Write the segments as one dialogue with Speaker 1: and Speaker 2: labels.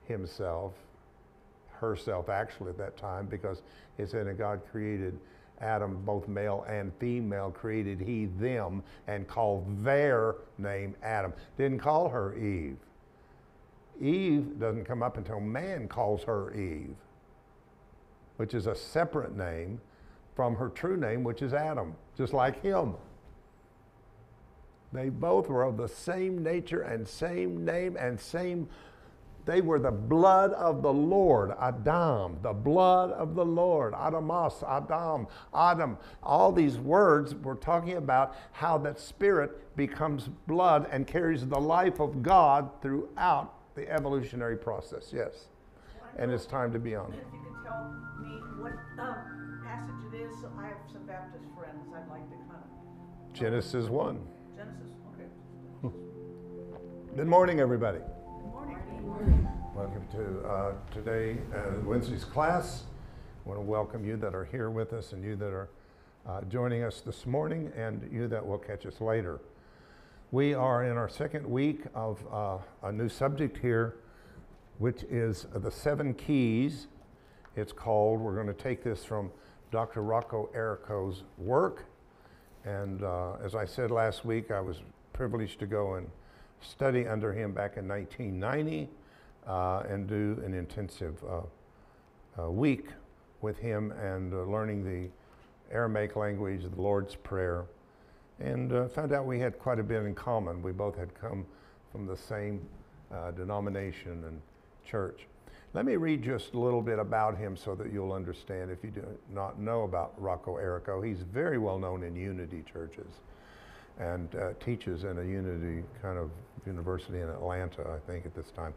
Speaker 1: himself, herself actually at that time, because it said, and God created Adam, both male and female, created he them, and called their name Adam. Didn't call her Eve. Eve doesn't come up until man calls her Eve, which is a separate name from her true name, which is Adam, just like him. They both were of the same nature and same name and same. They were the blood of the Lord, Adam, the blood of the Lord, Adamas, Adam. All these words were talking about how that spirit becomes blood and carries the life of God throughout the evolutionary process. Yes. And it's time to be on.
Speaker 2: If you could tell me what passage it is, so I have some Baptist friends I'd like to kind of.
Speaker 1: Genesis 1.
Speaker 2: Genesis, okay.
Speaker 1: Good morning, everybody.
Speaker 2: Good morning.
Speaker 1: Welcome to today, Wednesday's class. I want to welcome you that are here with us and you that are joining us this morning and you that will catch us later. We are in our second week of a new subject here, which is the 7 keys. It's called, we're going to take this from Dr. Rocco Errico's work. And as I said last week, I was privileged to go and study under him back in 1990 and do an intensive week with him and learning the Aramaic language, the Lord's Prayer, and found out we had quite a bit in common. We both had come from the same denomination and church. Let me read just a little bit about him so that you'll understand if you do not know about Rocco Errico. He's very well known in Unity churches and teaches in a Unity kind of university in Atlanta, I think, at this time.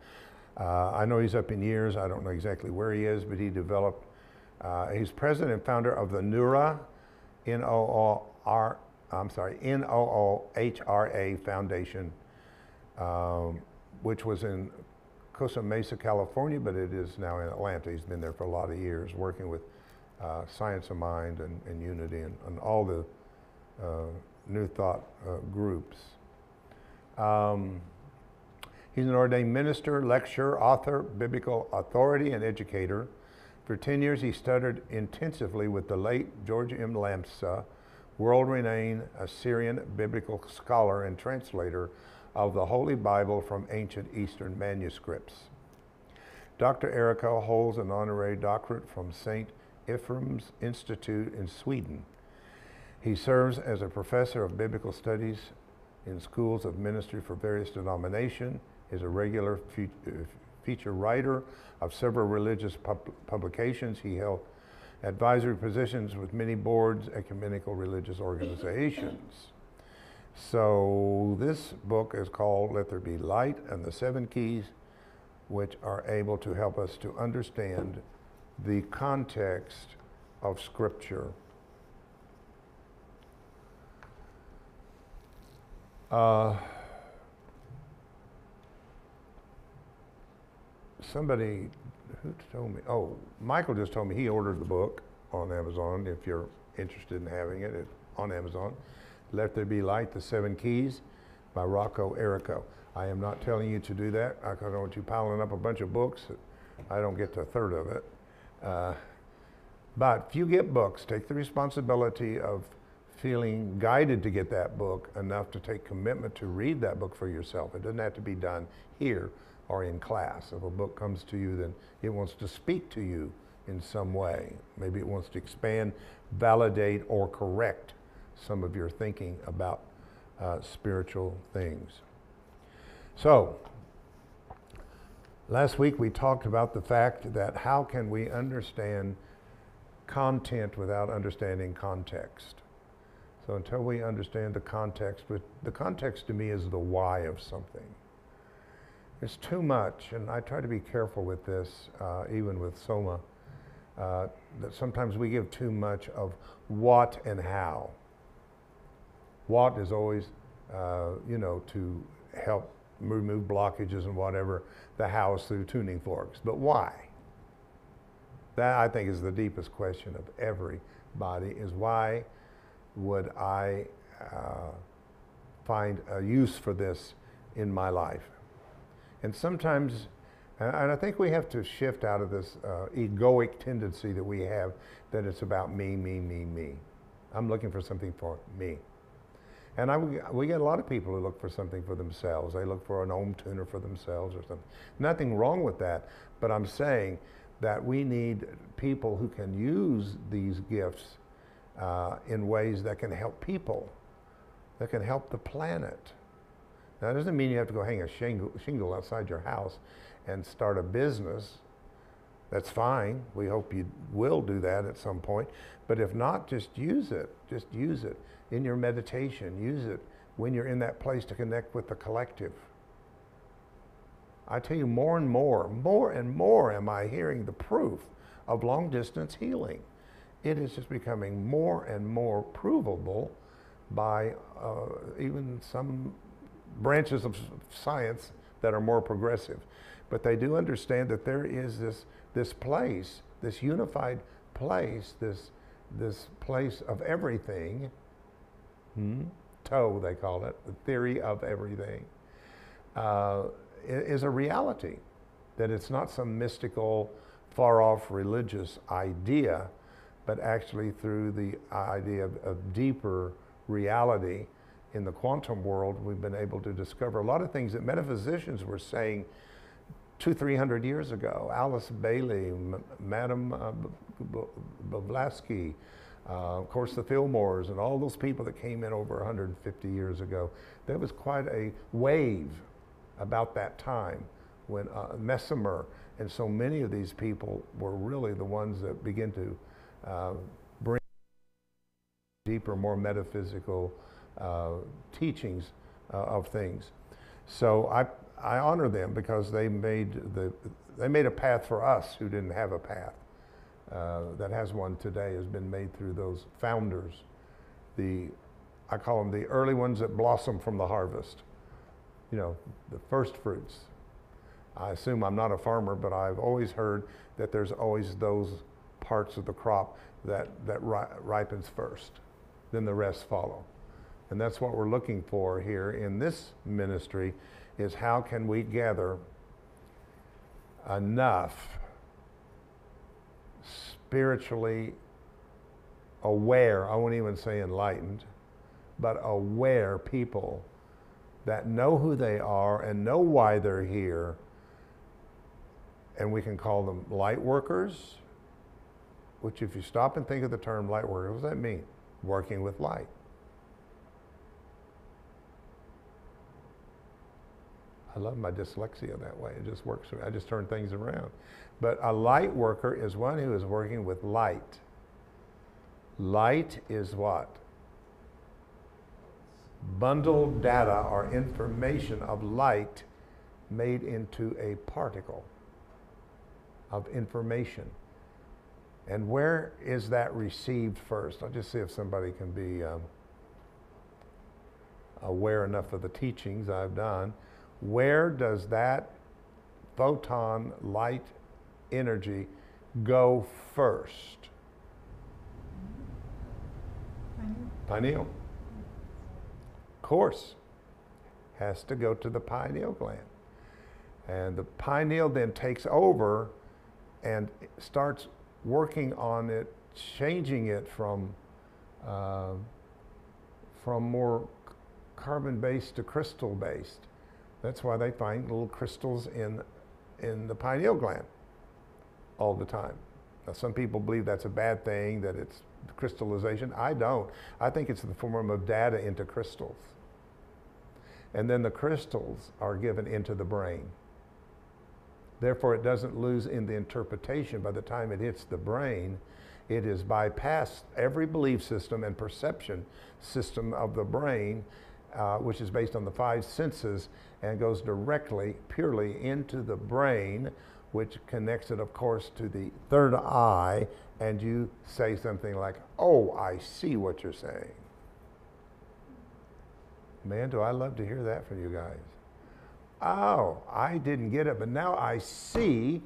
Speaker 1: I know he's up in years. I don't know exactly where he is, but he developed, he's president and founder of the Noohra, Noohra Foundation, which was in Costa Mesa, California, but it is now in Atlanta. He's been there for a lot of years, working with Science of Mind and Unity and all the New Thought groups. He's an ordained minister, lecturer, author, biblical authority, and educator. For 10 years, he studied intensively with the late George M. Lamsa, world-renowned Assyrian biblical scholar and translator of the Holy Bible from ancient Eastern manuscripts. Dr. Errico holds an honorary doctorate from St. Ephraim's Institute in Sweden. He serves as a professor of biblical studies in schools of ministry for various denominations, is a regular feature writer of several religious publications. He held advisory positions with many boards, ecumenical religious organizations. So this book is called Let There Be Light and the 7 Keys, which are able to help us to understand the context of Scripture. Somebody, who told me? Oh, Michael just told me he ordered the book on Amazon. If you're interested in having it, on Amazon. Let There Be Light, the 7 Keys by Rocco Errico. I am not telling you to do that. I don't want you piling up a bunch of books. I don't get to a third of it. But if you get books, take the responsibility of feeling guided to get that book enough to take commitment to read that book for yourself. It doesn't have to be done here or in class. If a book comes to you, then it wants to speak to you in some way. Maybe it wants to expand, validate, or correct some of your thinking about spiritual things. So, last week we talked about the fact that how can we understand content without understanding context? So until we understand the context to me is the why of something. It's too much, and I try to be careful with this, even with Soma, that sometimes we give too much of what and how. What is always, to help remove blockages and whatever, the how is through tuning forks. But why? That, I think, is the deepest question of everybody, is why would I find a use for this in my life? And sometimes And I think we have to shift out of this egoic tendency that we have, that it's about me, me, me, me. I'm looking for something for me. And we get a lot of people who look for something for themselves. They look for an home tuner for themselves or something. Nothing wrong with that, but I'm saying that we need people who can use these gifts in ways that can help people, that can help the planet. Now, that doesn't mean you have to go hang a shingle outside your house and start a business. That's fine. We hope you will do that at some point. But if not, just use it. Just use it in your meditation. Use it when you're in that place to connect with the collective. I tell you, more and more am I hearing the proof of long distance healing. It is just becoming more and more provable by even some branches of science that are more progressive. But they do understand that there is this place, this unified place, this place of everything, TOE they call it, the theory of everything, is a reality. That it's not some mystical, far-off religious idea, but actually through the idea of deeper reality in the quantum world, we've been able to discover a lot of things that metaphysicians were saying 200-300 years ago. Alice Bailey, Madame Blavatsky, of course the Fillmores, and all those people that came in over 150 years ago. There was quite a wave about that time when Mesmer and so many of these people were really the ones that began to bring deeper, more metaphysical teachings of things. So I honor them because they made a path for us who didn't have a path. That has one today, has been made through those founders. I call them the early ones that blossom from the harvest. You know, the first fruits. I assume I'm not a farmer, but I've always heard that there's always those parts of the crop that ripens first. Then the rest follow. And that's what we're looking for here in this ministry, is how can we gather enough spiritually aware, I won't even say enlightened, but aware people that know who they are and know why they're here. And we can call them light workers, which if you stop and think of the term light worker, what does that mean? Working with light. I love my dyslexia that way. It just works. I just turn things around. But a light worker is one who is working with light. Light is what? Bundled data or information of light made into a particle of information. And where is that received first? I'll just see if somebody can be aware enough of the teachings I've done. Where does that photon light energy go first? Pineal. Of course, has to go to the pineal gland. And the pineal then takes over and starts working on it, changing it from more carbon-based to crystal-based. That's why they find little crystals in the pineal gland all the time. Now, some people believe that's a bad thing, that it's crystallization. I don't. I think it's the form of data into crystals. And then the crystals are given into the brain. Therefore, it doesn't lose in the interpretation. By the time it hits the brain, it is bypassed every belief system and perception system of the brain, which is based on the 5 senses, and goes directly, purely into the brain, which connects it, of course, to the third eye, and you say something like, "Oh, I see what you're saying." Man, do I love to hear that from you guys. Oh, I didn't get it, but now I see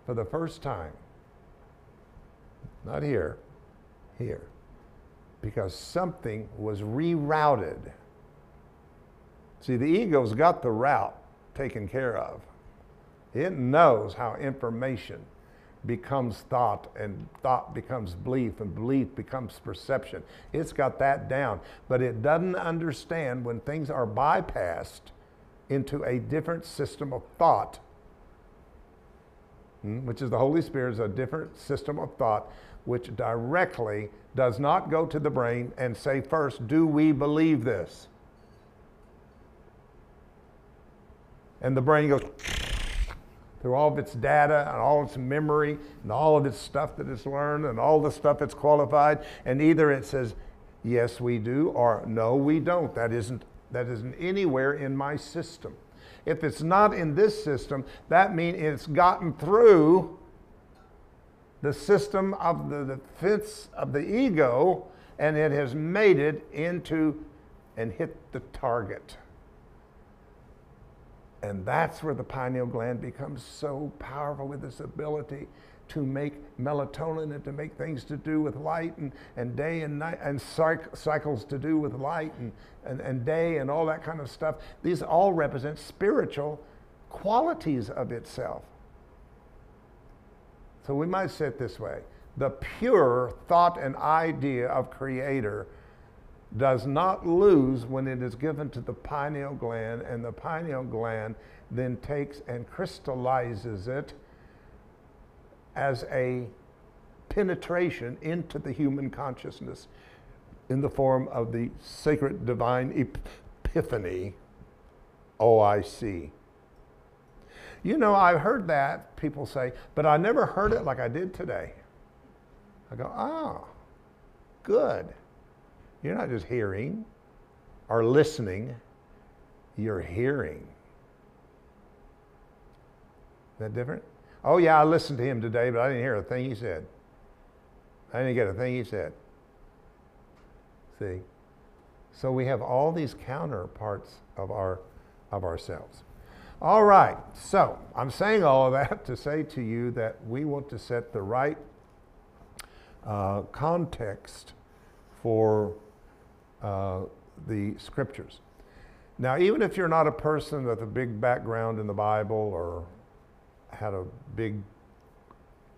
Speaker 1: for the first time. Not here, here. Because something was rerouted. See, the ego's got the route taken care of. It knows how information becomes thought, and thought becomes belief, and belief becomes perception. It's got that down, but it doesn't understand when things are bypassed into a different system of thought, which is the Holy Spirit, is a different system of thought, which directly does not go to the brain and say first, do we believe this? And the brain goes through all of its data and all its memory and all of its stuff that it's learned and all the stuff it's qualified, and either it says, yes, we do, or no, we don't. That isn't anywhere in my system. If it's not in this system, that means it's gotten through the system of the defense of the ego, and it has made it into and hit the target. And that's where the pineal gland becomes so powerful with its ability to make melatonin and to make things to do with light and day and night and cycles to do with light and day and all that kind of stuff. These all represent spiritual qualities of itself. So we might say it this way: the pure thought and idea of Creator does not lose when it is given to the pineal gland, and the pineal gland then takes and crystallizes it as a penetration into the human consciousness in the form of the sacred divine epiphany, OIC. You know, I've heard that people say, but I never heard it like I did today. I go, oh, good. You're not just hearing or listening, you're hearing. Is that different? Oh yeah, I listened to him today, but I didn't hear a thing he said. I didn't get a thing he said. See? So we have all these counterparts of ourselves. All right, so I'm saying all of that to say to you that we want to set the right context for the scriptures. Now, even if you're not a person with a big background in the Bible or had a big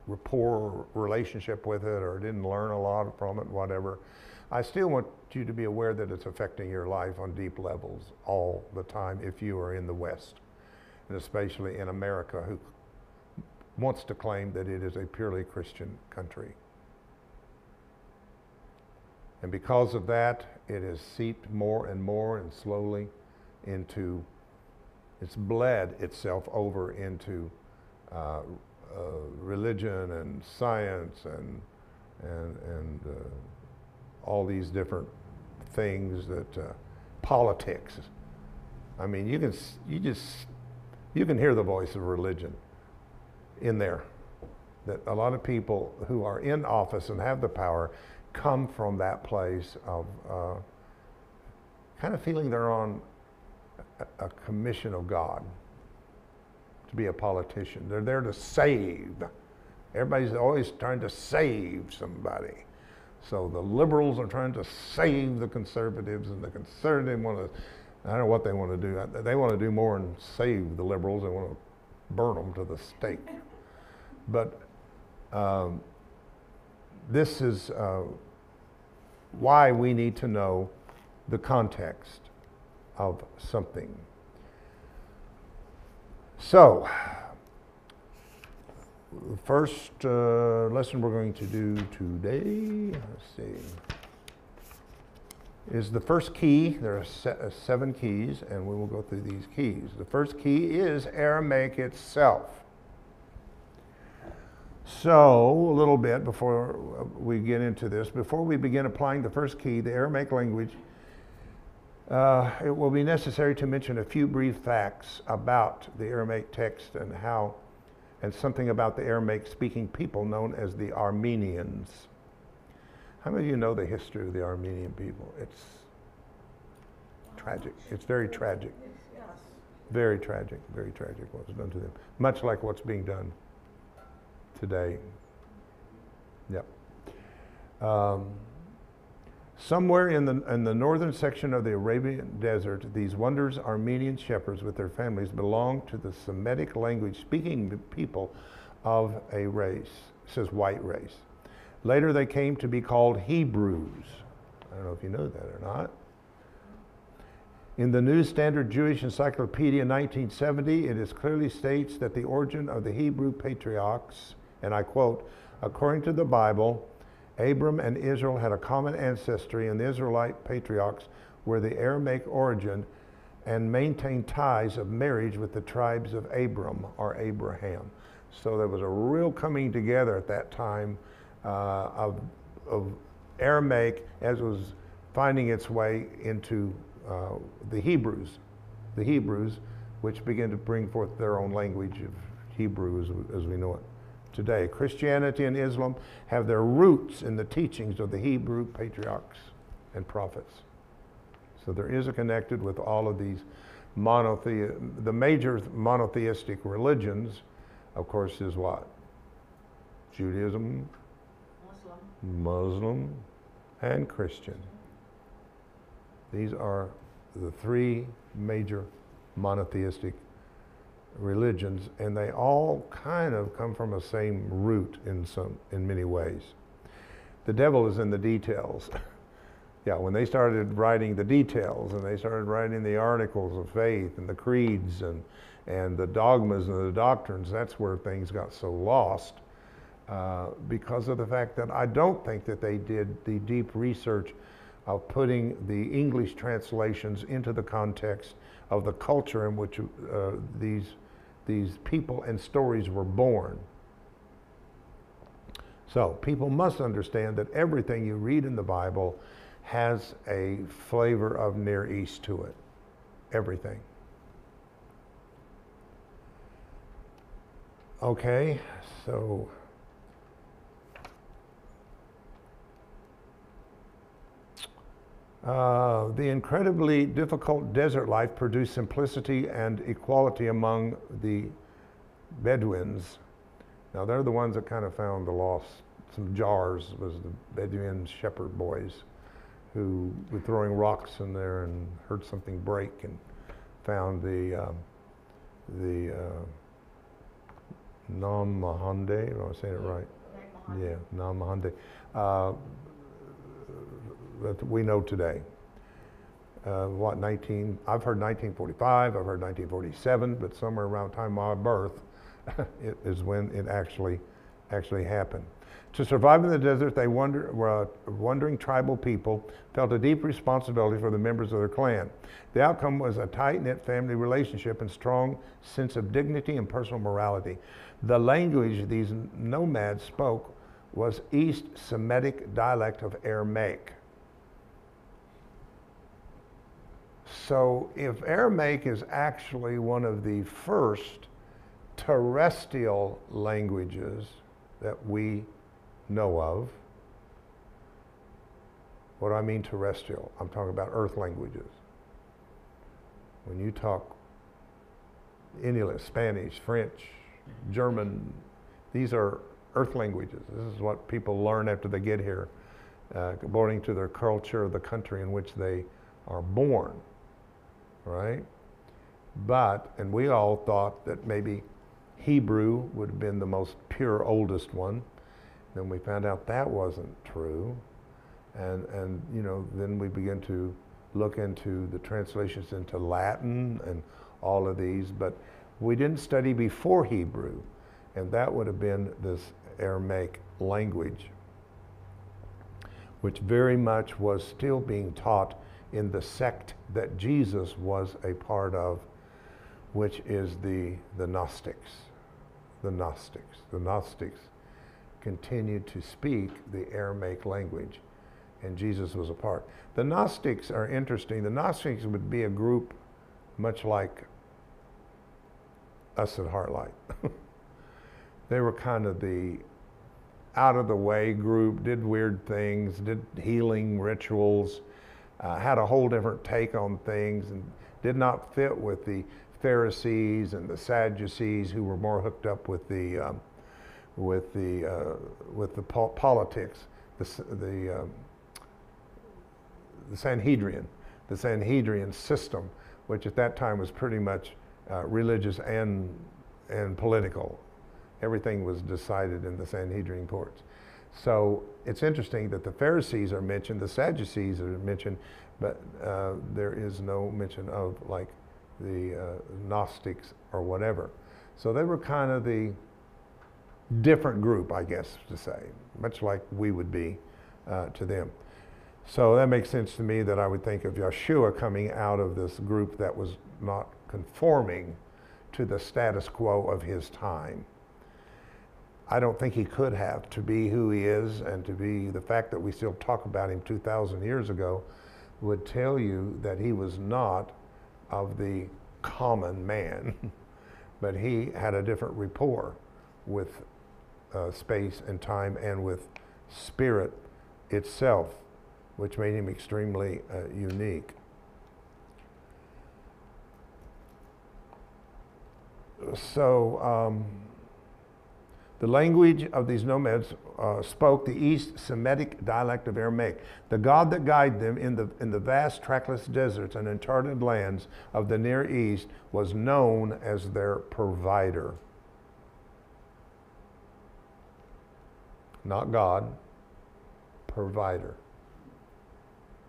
Speaker 1: rapport relationship with it or didn't learn a lot from it, whatever, I still want you to be aware that it's affecting your life on deep levels all the time if you are in the West, and especially in America, who wants to claim that it is a purely Christian country. And because of that, it has seeped more and more and slowly into, it's bled itself over into religion and science and all these different things that, politics. I mean, you can hear the voice of religion in there. That a lot of people who are in office and have the power come from that place of kind of feeling they're on a commission of God to be a politician. They're there to save. Everybody's always trying to save somebody. So the liberals are trying to save the conservatives, and the conservatives want to, I don't know what they want to do. They want to do more than save the liberals. They want to burn them to the stake. But this is why we need to know the context of something. So, the first lesson we're going to do today, let's see, is the first key. There are 7 keys, and we will go through these keys. The first key is Aramaic itself. So, a little bit before we get into this, before we begin applying the first key, the Aramaic language, it will be necessary to mention a few brief facts about the Aramaic text and something about the Aramaic speaking people known as the Armenians. How many of you know the history of the Armenian people? It's tragic. It's very tragic. Very tragic what's done to them. Much like what's being done today. Yep. Somewhere in the northern section of the Arabian desert, these wondrous Armenian shepherds with their families belonged to the Semitic language speaking people of a race, it says white race. Later they came to be called Hebrews. I don't know if you know that or not. In the New Standard Jewish Encyclopedia 1970, it is clearly states that the origin of the Hebrew patriarchs, and I quote, according to the Bible, Abram and Israel had a common ancestry, and the Israelite patriarchs were the Aramaic origin and maintained ties of marriage with the tribes of Abram or Abraham. So there was a real coming together at that time of Aramaic as it was finding its way into the Hebrews, which began to bring forth their own language of Hebrew as we know it today. Christianity and Islam have their roots in the teachings of the Hebrew patriarchs and prophets. So there is a connected with all of these the major monotheistic religions, of course, is what? Judaism, Muslim, and Christian. These are the three major monotheistic religions, and they all kind of come from the same root in many ways. The devil is in the details. Yeah, when they started writing the details and they started writing the articles of faith and the creeds and the dogmas and the doctrines, that's where things got so lost because of the fact that I don't think that they did the deep research of putting the English translations into the context of the culture in which these people and stories were born. So people must understand that everything you read in the Bible has a flavor of Near East to it. Everything. Okay, so the incredibly difficult desert life produced simplicity and equality among the Bedouins. Now they're the ones that kind of found the lost. Some jars was the Bedouin shepherd boys who were throwing rocks in there and heard something break and found the Nam Mahande, am I saying it right? Yeah, Nam Mahande. That we know today. I've heard 1945, I've heard 1947, but somewhere around the time of my birth it is when it actually happened. To survive in the desert, they were a wandering tribal people, felt a deep responsibility for the members of their clan. The outcome was a tight-knit family relationship and strong sense of dignity and personal morality. The language these nomads spoke was East Semitic dialect of Aramaic. So if Aramaic is actually one of the first terrestrial languages that we know of, what do I mean terrestrial? I'm talking about earth languages. When you talk English, Spanish, French, German, these are earth languages. This is what people learn after they get here, according to their culture, the country in which they are born, right? And we all thought that maybe Hebrew would have been the most pure, oldest one. Then we found out that wasn't true. And you know, then we began to look into the translations into Latin and all of these, but we didn't study before Hebrew, and that would have been this Aramaic language, which very much was still being taught in the sect that Jesus was a part of, which is the Gnostics. The Gnostics continued to speak the Aramaic language, and Jesus was a part. The Gnostics are interesting. The Gnostics would be a group much like us at HeartLight. They were kind of the out-of-the-way group, did weird things, did healing rituals, had a whole different take on things, and did not fit with the Pharisees and the Sadducees, who were more hooked up with the politics, the Sanhedrin system, which at that time was pretty much religious and political. Everything was decided in the Sanhedrin courts. So it's interesting that the Pharisees are mentioned, the Sadducees are mentioned, but there is no mention of like the Gnostics or whatever. So they were kind of the different group, I guess to say, much like we would be to them. So that makes sense to me that I would think of Yeshua coming out of this group that was not conforming to the status quo of his time. I don't think he could have, to be who he is and to be the fact that we still talk about him 2,000 years ago would tell you that he was not of the common man, but he had a different rapport with space and time and with spirit itself, which made him extremely unique. So the language of these nomads spoke the East Semitic dialect of Aramaic. The God that guided them in the vast trackless deserts and uncharted lands of the Near East was known as their provider. Not God, provider.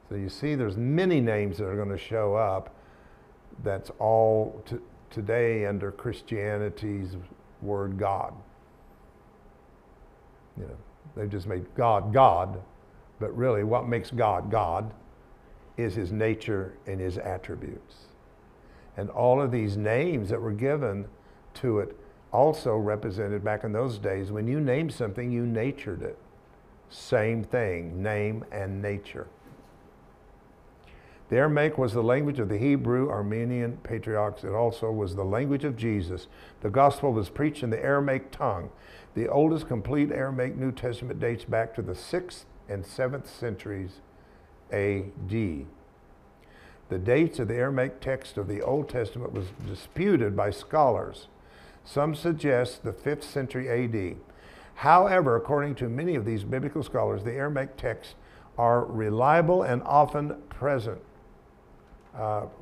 Speaker 1: So you see there's many names that are going to show up that's all today under Christianity's word God. You know, they've just made God God, but really what makes God God is his nature and his attributes. And all of these names that were given to it also represented back in those days, when you named something, you natured it. Same thing, name and nature. The Aramaic was the language of the Hebrew Armenian patriarchs. It also was the language of Jesus. The gospel was preached in the Aramaic tongue. The oldest complete Aramaic New Testament dates back to the 6th and 7th centuries A.D. The dates of the Aramaic text of the Old Testament was disputed by scholars. Some suggest the 5th century A.D. However, according to many of these biblical scholars, the Aramaic texts are reliable and often present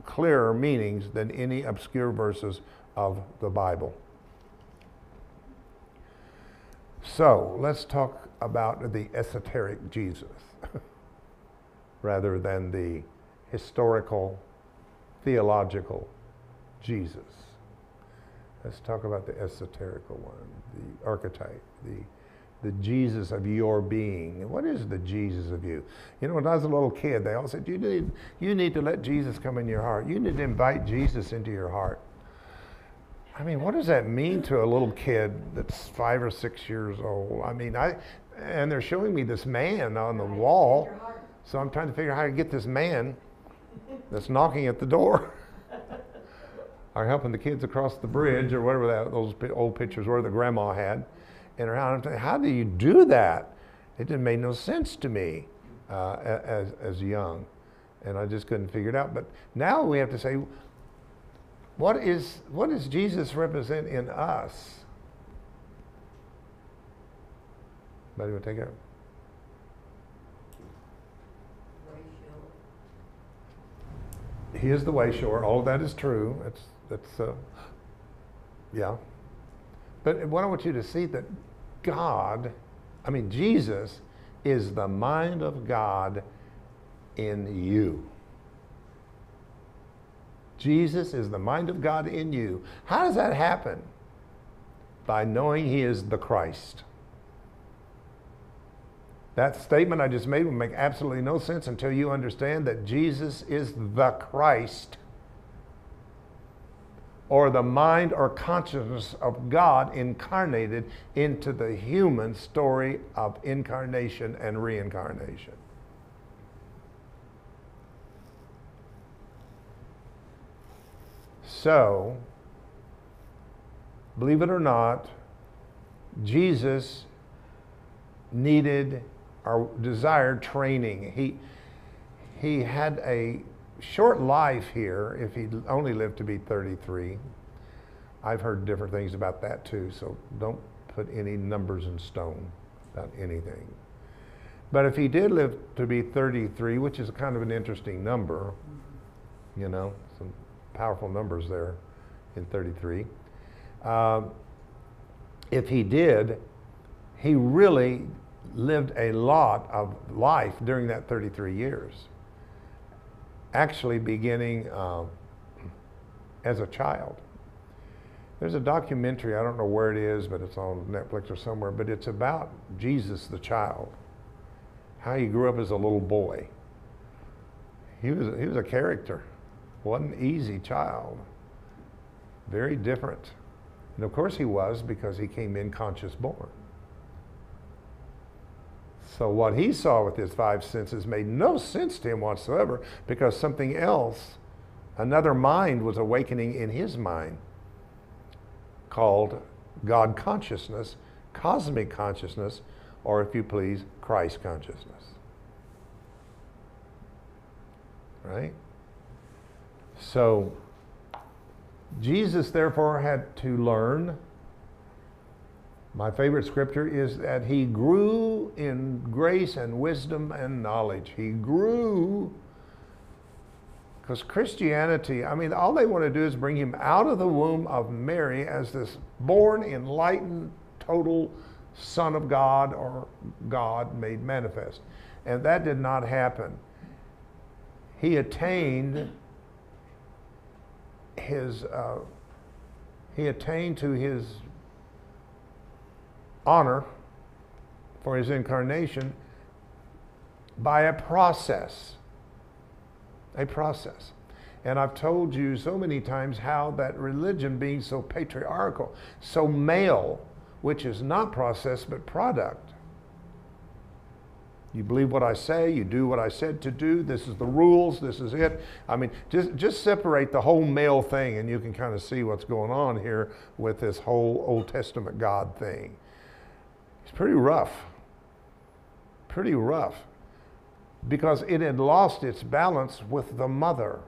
Speaker 1: clearer meanings than any obscure verses of the Bible. So let's talk about the esoteric Jesus rather than the historical, theological Jesus. Let's talk about the esoterical one, the archetype, the Jesus of your being. What is the Jesus of you? You know, when I was a little kid, they all said, you need to let Jesus come in your heart. You need to invite Jesus into your heart. I mean, what does that mean to a little kid that's 5 or 6 years old? I mean, and they're showing me this man on the wall, so I'm trying to figure out how to get this man that's knocking at the door or helping the kids across the bridge or whatever those old pictures were that grandma had. And how do you do that? It didn't make no sense to me as young, and I just couldn't figure it out. But now we have to say, what does Jesus represent in us? Anybody want to take it? He is the way, sure. All of that is true. Yeah. But what I want you to see that Jesus is the mind of God in you. Jesus is the mind of God in you. How does that happen? By knowing he is the Christ. That statement I just made will make absolutely no sense until you understand that Jesus is the Christ, or the mind or consciousness of God incarnated into the human story of incarnation and reincarnation. So, believe it or not, Jesus needed or desired training. He had a short life here if he only lived to be 33. I've heard different things about that too, so don't put any numbers in stone about anything. But if he did live to be 33, which is kind of an interesting number, you know, some powerful numbers there in 33. If he did, he really lived a lot of life during that 33 years. Actually beginning as a child. There's a documentary, I don't know where it is, but it's on Netflix or somewhere, but it's about Jesus the child. How he grew up as a little boy. He was a character. Wasn't an easy child. Very different. And of course he was, because he came in conscious born. So what he saw with his five senses made no sense to him whatsoever, because something else, another mind was awakening in his mind, called God consciousness, cosmic consciousness, or if you please, Christ consciousness. Right? So Jesus therefore had to learn. My favorite scripture is that he grew in grace and wisdom and knowledge. He grew, because Christianity, I mean, all they want to do is bring him out of the womb of Mary as this born, enlightened, total Son of God, or God made manifest. And that did not happen. He attained to his honor for his incarnation by a process. A process. And I've told you so many times how that religion, being so patriarchal, so male, which is not process but product. You believe what I say, you do what I said to do, this is the rules, this is it. I mean, just separate the whole male thing and you can kind of see what's going on here with this whole Old Testament God thing. It's pretty rough. Pretty rough. Because it had lost its balance with the mother,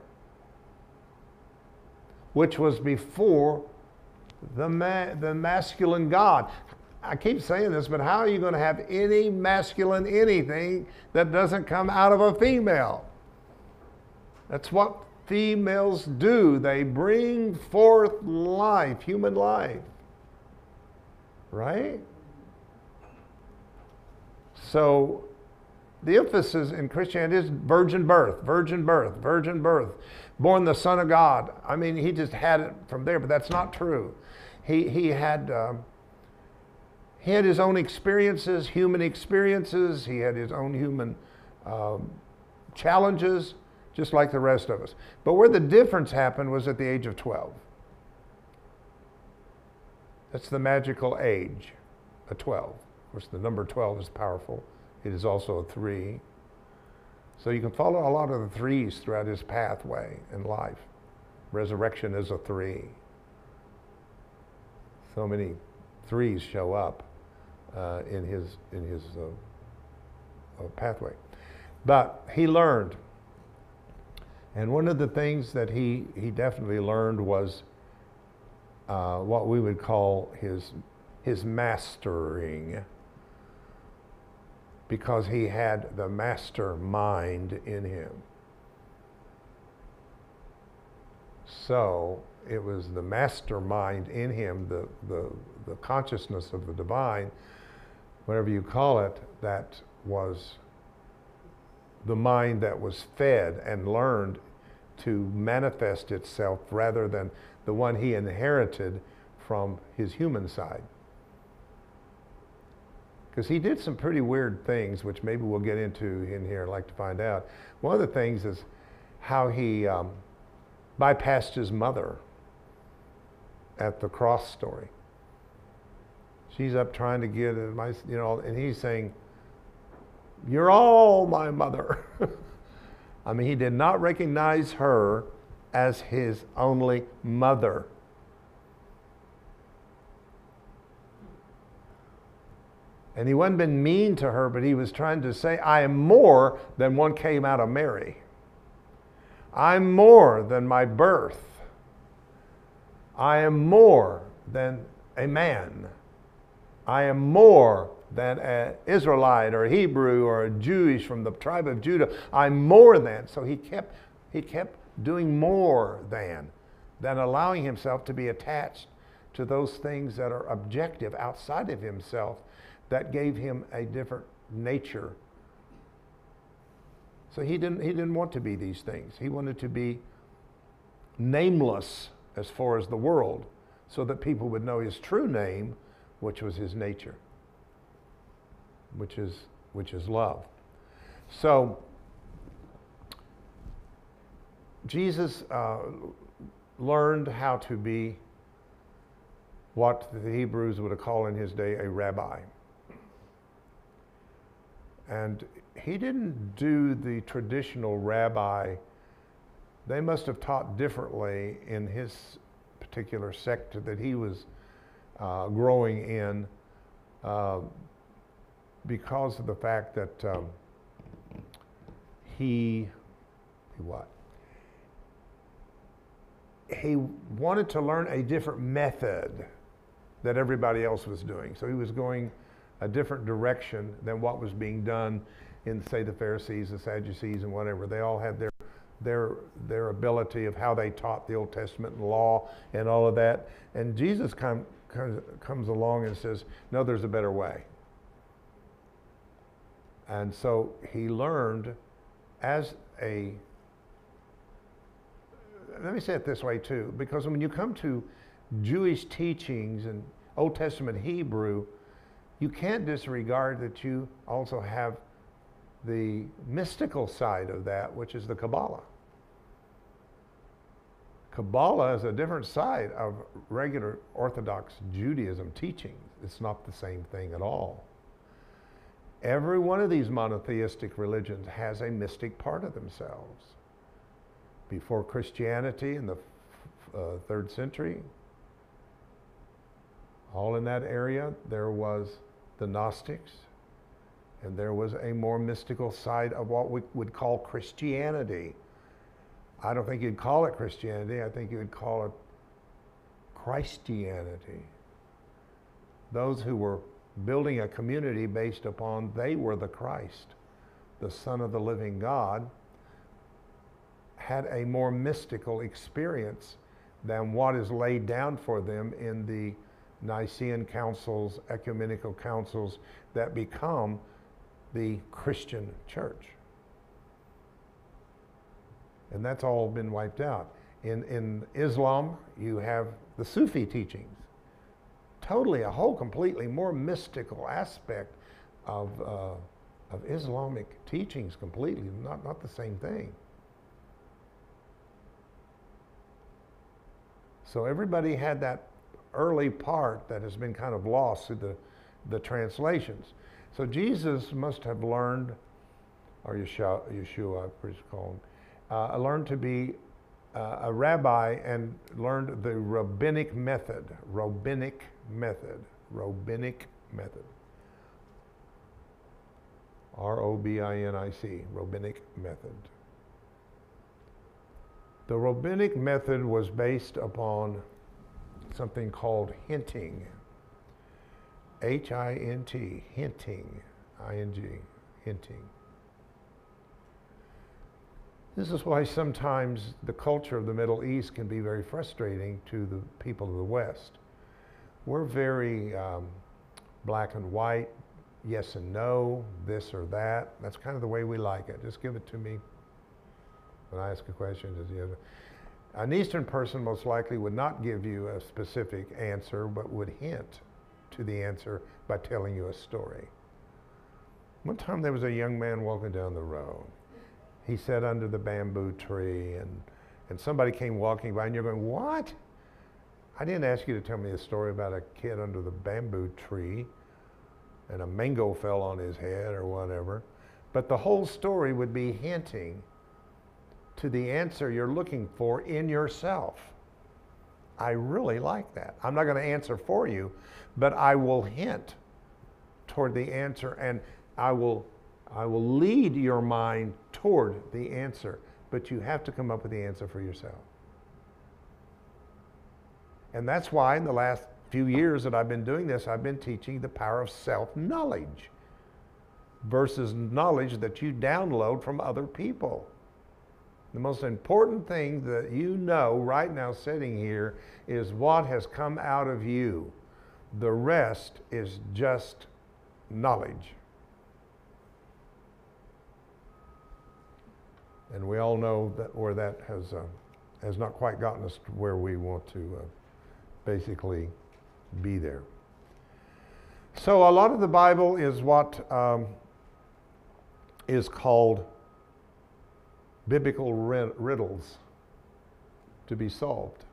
Speaker 1: which was before the masculine God. I keep saying this, but how are you going to have any masculine anything that doesn't come out of a female? That's what females do. They bring forth life, human life. Right? So the emphasis in Christianity is virgin birth, virgin birth, virgin birth. Born the Son of God. I mean, he just had it from there, but that's not true. He had his own experiences, human experiences. He had his own human challenges, just like the rest of us. But where the difference happened was at the age of 12. That's the magical age, a 12. Of course, the number 12 is powerful. It is also a 3. So you can follow a lot of the 3s throughout his pathway in life. Resurrection is a 3. So many 3s show up in his pathway. But he learned. And one of the things that he definitely learned was what we would call his mastering, because he had the master mind in him. So it was the master mind in him, the consciousness of the divine, whatever you call it, that was the mind that was fed and learned to manifest itself rather than the one he inherited from his human side. Because he did some pretty weird things, which maybe we'll get into in here. I'd like to find out. One of the things is how he bypassed his mother at the cross story. She's up trying to get my, and he's saying, "You're all my mother." I mean, he did not recognize her as his only mother. And he wasn't been mean to her, but he was trying to say, I am more than one came out of Mary. I'm more than my birth. I am more than a man. I am more than an Israelite or a Hebrew or a Jewish from the tribe of Judah. I'm more than. So he kept doing more than allowing himself to be attached to those things that are objective outside of himself that gave him a different nature. So he didn't want to be these things. He wanted to be nameless as far as the world, so that people would know his true name, which was his nature, which is love. So Jesus learned how to be what the Hebrews would have called in his day a rabbi. And he didn't do the traditional rabbi. They must have taught differently in his particular sect that he was growing in because of the fact that he wanted to learn a different method that everybody else was doing. So he was going a different direction than what was being done in, say, the Pharisees, the Sadducees, and whatever. They all had their ability of how they taught the Old Testament and law and all of that. And Jesus comes along and says, no, there's a better way. And so he learned as a, let me say it this way too, because when you come to Jewish teachings and Old Testament Hebrew, you can't disregard that you also have the mystical side of that, which is the Kabbalah. Kabbalah is a different side of regular Orthodox Judaism teaching. It's not the same thing at all. Every one of these monotheistic religions has a mystic part of themselves. Before Christianity in the 3rd century, all in that area, there was the Gnostics, and there was a more mystical side of what we would call Christianity. I don't think you'd call it Christianity. I think you would call it Christianity. Those who were building a community based upon they were the Christ, the Son of the living God, had a more mystical experience than what is laid down for them in the Nicene councils, ecumenical councils that become the Christian church. And that's all been wiped out. In Islam, you have the Sufi teachings. Totally, a whole completely more mystical aspect of Islamic teachings completely, not the same thing. So everybody had that early part that has been kind of lost through the translations. So Jesus must have learned, or Yeshua, I presume call him, learned to be a rabbi and learned the rabbinic method. Rabbinic method. R-O-B-I-N-I-C, rabbinic method. The rabbinic method was based upon something called hinting. H-I-N-T, hinting, I-N-G, hinting. This is why sometimes the culture of the Middle East can be very frustrating to the people of the West. We're very black and white, yes and no, this or that. That's kind of the way we like it. Just give it to me. When I ask a question, does he have an Eastern person most likely would not give you a specific answer, but would hint to the answer by telling you a story. One time there was a young man walking down the road. He sat under the bamboo tree and somebody came walking by and you're going, what? I didn't ask you to tell me a story about a kid under the bamboo tree and a mango fell on his head or whatever. But the whole story would be hinting to the answer you're looking for in yourself. I really like that. I'm not going to answer for you, but I will hint toward the answer, and I will lead your mind toward the answer, but you have to come up with the answer for yourself. And that's why in the last few years that I've been doing this, I've been teaching the power of self-knowledge versus knowledge that you download from other people. The most important thing that you know right now sitting here is what has come out of you. The rest is just knowledge. And we all know that where that has not quite gotten us to where we want to basically be there. So a lot of the Bible is what is called biblical riddles to be solved.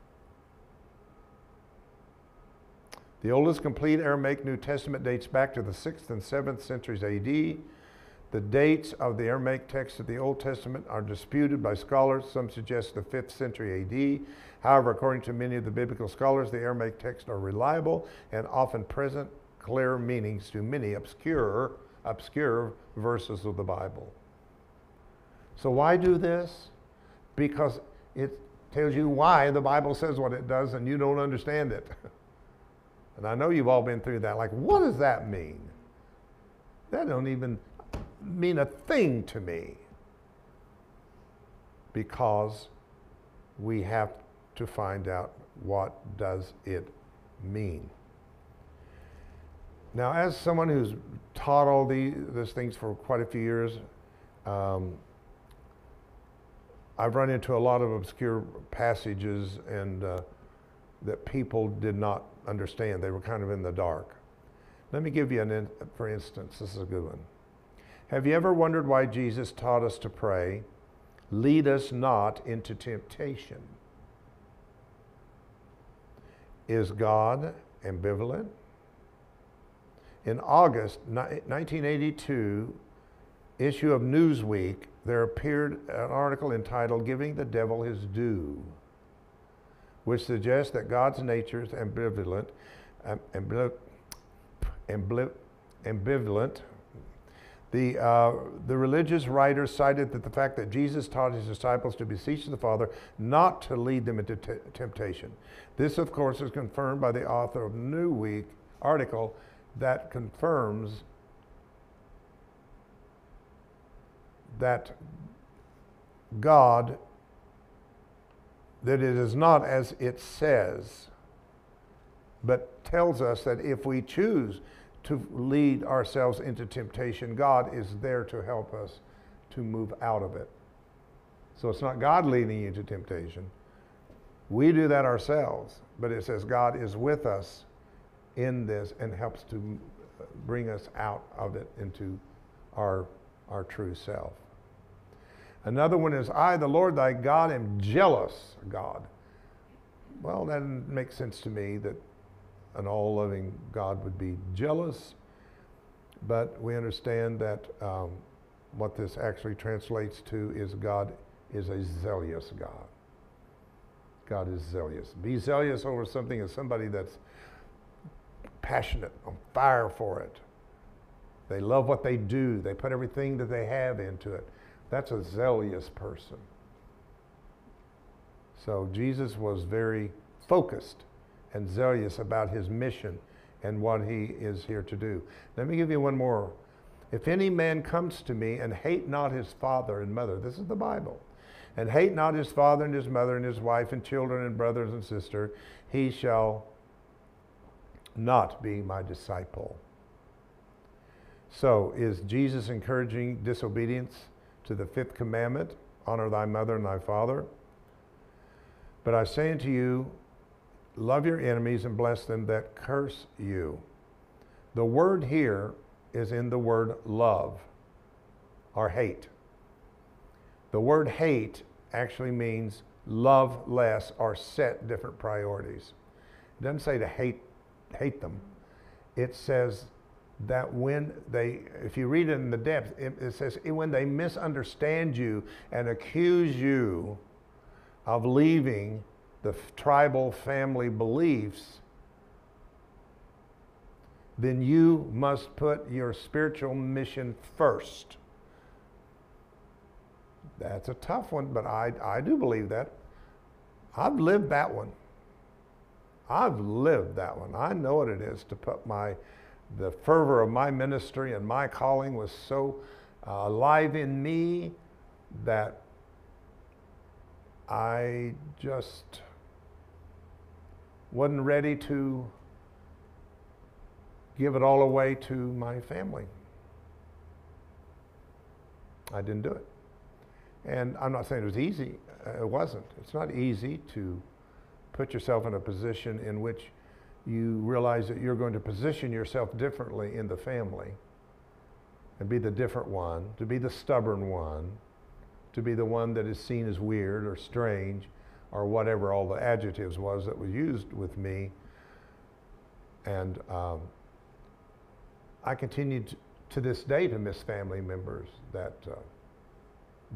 Speaker 1: The oldest complete Aramaic New Testament dates back to the 6th and 7th centuries AD. The dates of the Aramaic text of the Old Testament are disputed by scholars. Some suggest the 5th century AD. However, according to many of the biblical scholars, the Aramaic texts are reliable and often present clear meanings to many obscure verses of the Bible. So why do this? Because it tells you why the Bible says what it does and you don't understand it. And I know you've all been through that. Like, what does that mean? That don't even mean a thing to me. Because we have to find out what does it mean. Now, as someone who's taught all these things for quite a few years, I've run into a lot of obscure passages and that people did not understand. They were kind of in the dark. Let me give you for instance, this is a good one. Have you ever wondered why Jesus taught us to pray, lead us not into temptation? Is God ambivalent? In August 1982 issue of Newsweek, there appeared an article entitled "Giving the Devil His Due," which suggests that God's nature is ambivalent. The religious writers cited that the fact that Jesus taught his disciples to beseech the Father not to lead them into temptation. This, of course, is confirmed by the author of Newsweek article that confirms that God, that it is not as it says, but tells us that if we choose to lead ourselves into temptation, God is there to help us to move out of it. So it's not God leading you to temptation. We do that ourselves, but it says God is with us in this and helps to bring us out of it into our true self. Another one is, I, the Lord thy God, am jealous God. Well, that makes sense to me that an all-loving God would be jealous, but we understand that what this actually translates to is God is a zealous God. God is zealous. Be zealous over something as somebody that's passionate, on fire for it. They love what they do. They put everything that they have into it. That's a zealous person. So Jesus was very focused and zealous about his mission and what he is here to do. Let me give you one more. If any man comes to me and hate not his father and mother, this is the Bible, and hate not his father and his mother and his wife and children and brothers and sisters, he shall not be my disciple. So is Jesus encouraging disobedience to the 5th commandment, honor thy mother and thy father? But I say unto you, love your enemies and bless them that curse you. The word here is in the word love or hate. The word hate actually means love less or set different priorities. It doesn't say to hate them. It says that when they, if you read it in the depth, it says when they misunderstand you and accuse you of leaving the tribal family beliefs, then you must put your spiritual mission first. That's a tough one, but I do believe that. I've lived that one. I've lived that one. I know what it is to put the fervor of my ministry and my calling was so alive in me that I just wasn't ready to give it all away to my family. I didn't do it. And I'm not saying it was easy. It wasn't. It's not easy to put yourself in a position in which you realize that you're going to position yourself differently in the family and be the different one, to be the stubborn one, to be the one that is seen as weird or strange or whatever all the adjectives was that was used with me. And I continued to this day to miss family members that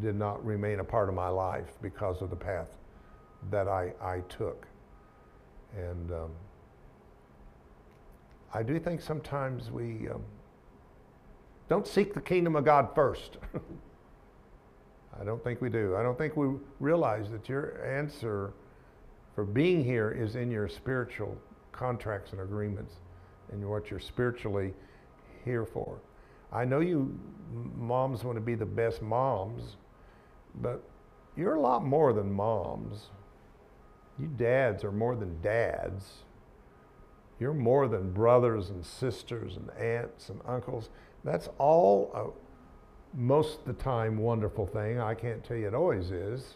Speaker 1: did not remain a part of my life because of the path that I took. And I do think sometimes we don't seek the kingdom of God first. I don't think we do. I don't think we realize that your answer for being here is in your spiritual contracts and agreements and what you're spiritually here for. I know you moms want to be the best moms, but you're a lot more than moms. You dads are more than dads. You're more than brothers and sisters and aunts and uncles. That's all a, most of the time, wonderful thing. I can't tell you it always is.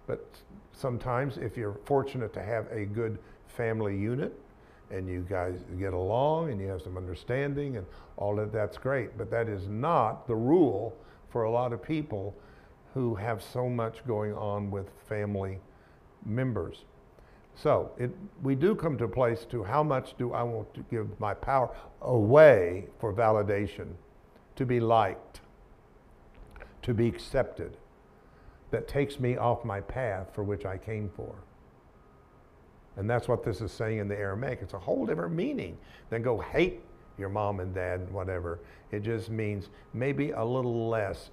Speaker 1: But sometimes if you're fortunate to have a good family unit and you guys get along and you have some understanding and all that, that's great. But that is not the rule for a lot of people who have so much going on with family members. So we do come to a place to how much do I want to give my power away for validation, to be liked, to be accepted, that takes me off my path for which I came for. And that's what this is saying in the Aramaic. It's a whole different meaning than go hate your mom and dad and whatever. It just means maybe a little less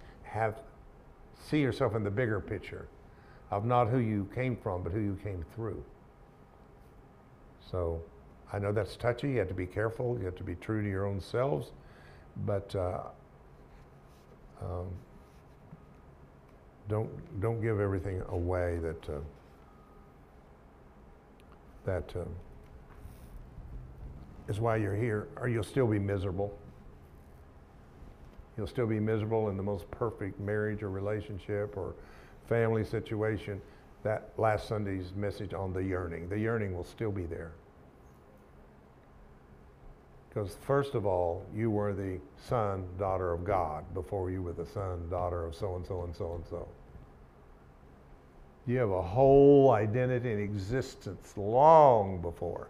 Speaker 1: see yourself in the bigger picture of not who you came from, but who you came through. So I know that's touchy. You have to be careful. You have to be true to your own selves. But don't give everything away that is why you're here, or you'll still be miserable. You'll still be miserable in the most perfect marriage or relationship or family situation. That last Sunday's message on the yearning will still be there. Because first of all, you were the son, daughter of God before you were the son, daughter of so-and-so and so-and-so. You have a whole identity and existence long before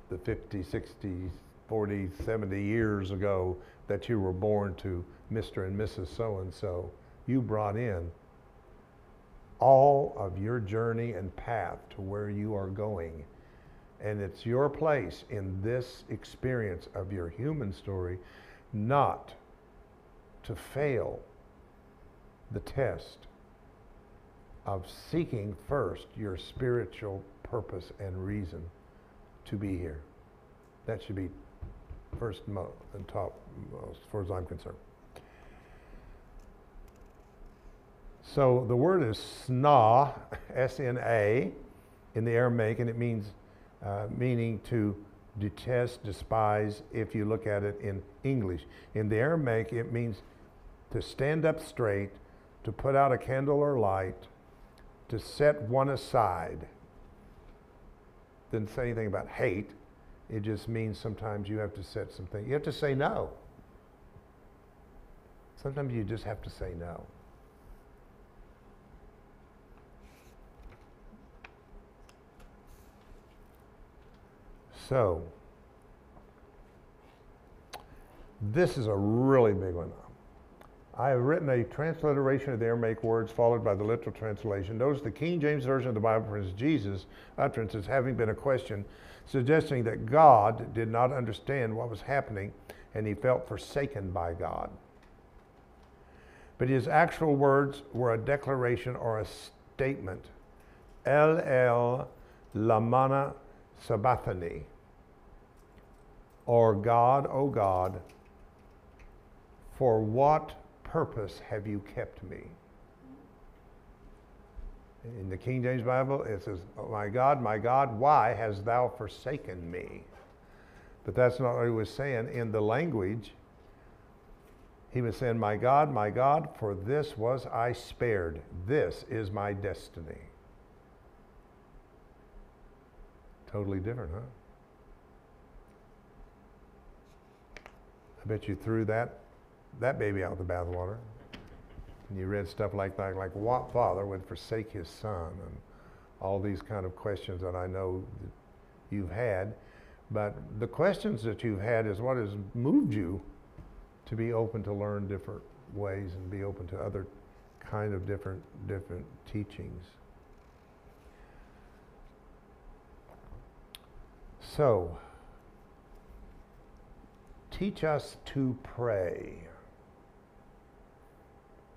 Speaker 1: the 50, 60, 40, 70 years ago that you were born to Mr. and Mrs. So-and-so. You brought in all of your journey and path to where you are going. And it's your place in this experience of your human story not to fail the test of seeking first your spiritual purpose and reason to be here. That should be first and topmost, as far as I'm concerned. So the word is sna, S-N-A, in the Aramaic, and it means meaning to detest, despise, if you look at it in English. In the Aramaic, it means to stand up straight, to put out a candle or light, to set one aside. Didn't say anything about hate. It just means sometimes you have to set something. You have to say no. Sometimes you just have to say no. So, this is a really big one. I have written a transliteration of the Aramaic words followed by the literal translation. Notice the King James Version of the Bible presents Jesus' utterance as having been a question, suggesting that God did not understand what was happening and he felt forsaken by God. But his actual words were a declaration or a statement. El Lamana Sabachthani, or God, O God, for what purpose have you kept me? In the King James Bible, it says, oh, my God, why hast thou forsaken me? But that's not what he was saying. In the language, he was saying, my God, for this was I spared. This is my destiny. Totally different, huh? I bet you threw that baby out with the bathwater. And you read stuff like that, like what father would forsake his son, and all these kind of questions that I know that you've had. But the questions that you've had is what has moved you to be open to learn different ways and be open to other kind of different teachings. So, teach us to pray.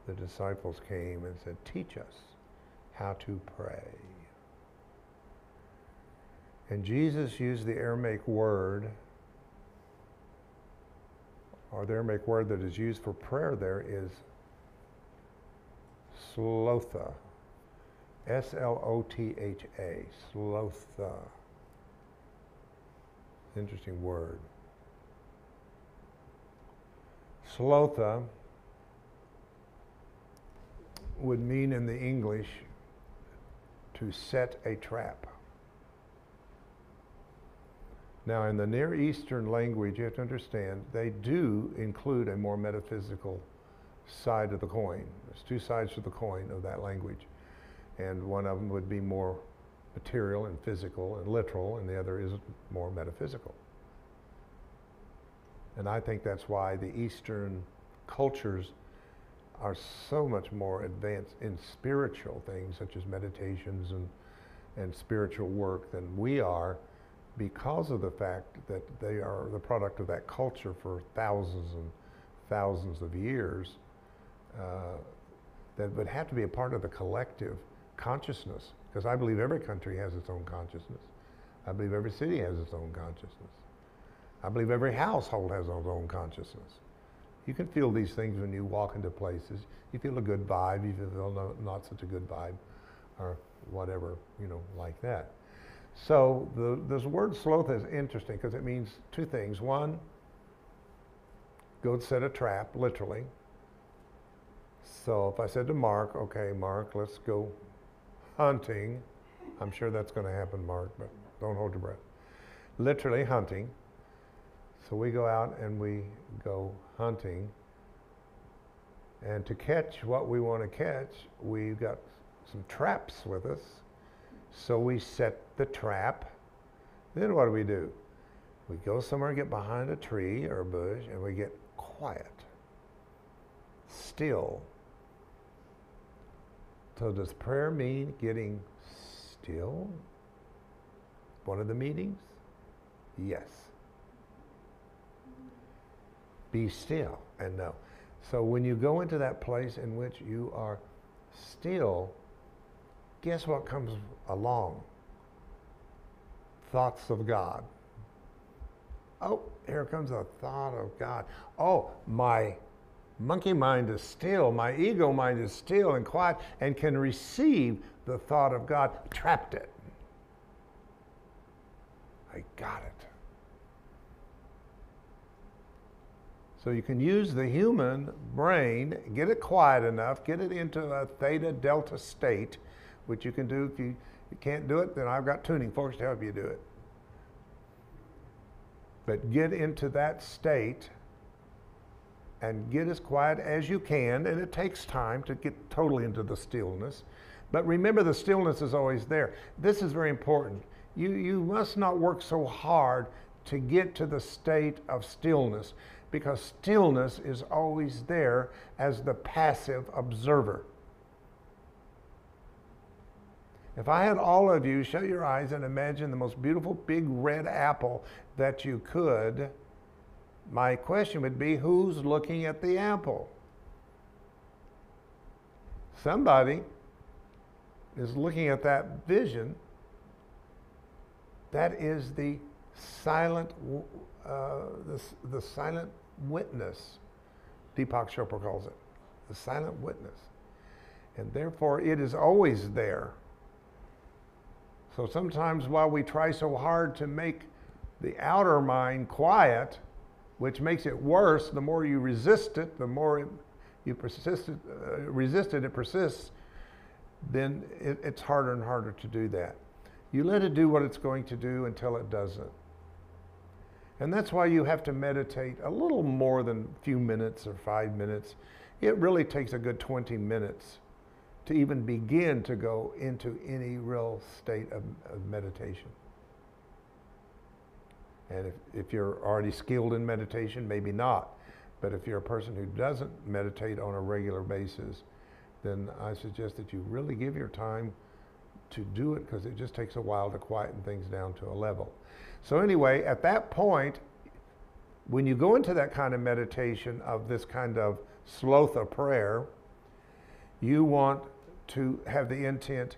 Speaker 1: The disciples came and said, teach us how to pray. And Jesus used the Aramaic word, or the Aramaic word that is used for prayer there is slotha. S-L-O-T-H-A. Slotha. Interesting word. Slotha would mean in the English to set a trap. Now, in the Near Eastern language, you have to understand, they do include a more metaphysical side of the coin. There's two sides to the coin of that language. And one of them would be more material and physical and literal, and the other is more metaphysical. And I think that's why the Eastern cultures are so much more advanced in spiritual things, such as meditations and spiritual work, than we are, because of the fact that they are the product of that culture for thousands and thousands of years, that would have to be a part of the collective consciousness. Because I believe every country has its own consciousness. I believe every city has its own consciousness. I believe every household has its own consciousness. You can feel these things when you walk into places. You feel a good vibe, you feel not such a good vibe, or whatever, like that. So this word sloth is interesting because it means two things. One, go set a trap, literally. So if I said to Mark, okay, Mark, let's go hunting. I'm sure that's going to happen, Mark, but don't hold your breath. Literally hunting. So we go out and we go hunting. And to catch what we want to catch, we've got some traps with us. So we set the trap. Then what do? We go somewhere and get behind a tree or a bush and we get quiet, still. So does prayer mean getting still? One of the meanings? Yes. Be still and know. So when you go into that place in which you are still, guess what comes along? Thoughts of God. Oh, here comes a thought of God. Oh, my monkey mind is still, my ego mind is still and quiet and can receive the thought of God. Trapped it. I got it. So you can use the human brain, get it quiet enough, get it into a theta delta state, which you can do. If you can't do it, then I've got tuning forks to help you do it. But get into that state and get as quiet as you can, and it takes time to get totally into the stillness. But remember, the stillness is always there. This is very important. You must not work so hard to get to the state of stillness, because stillness is always there as the passive observer. If I had all of you shut your eyes and imagine the most beautiful big red apple that you could, my question would be, who's looking at the apple? Somebody is looking at that vision That is the silent, the silent witness, Deepak Chopra calls it, the silent witness. And therefore it is always there. So sometimes while we try so hard to make the outer mind quiet, which makes it worse, the more you resist it, the more you resist it, it persists, then it's harder and harder to do that. You let it do what it's going to do until it doesn't. And that's why you have to meditate a little more than a few minutes or 5 minutes. It really takes a good 20 minutes to even begin to go into any real state of meditation. And if you're already skilled in meditation, maybe not. But if you're a person who doesn't meditate on a regular basis, then I suggest that you really give your time to do it, because it just takes a while to quieten things down to a level. So anyway, at that point, when you go into that kind of meditation of this kind of sloth of prayer, you want to have the intent,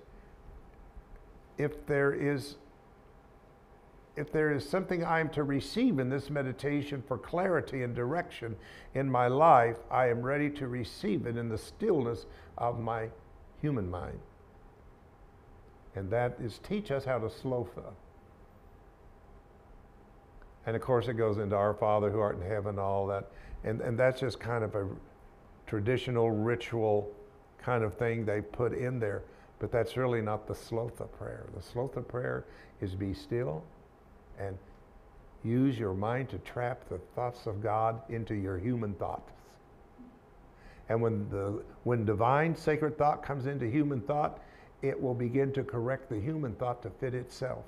Speaker 1: if there is something I am to receive in this meditation for clarity and direction in my life, I am ready to receive it in the stillness of my human mind. And that is teach us how to slotha. And of course it goes into Our Father who art in heaven, all that. And that's just kind of a traditional ritual kind of thing they put in there. But that's really not the slotha prayer. The slotha prayer is be still and use your mind to trap the thoughts of God into your human thoughts. And when divine sacred thought comes into human thought, it will begin to correct the human thought to fit itself.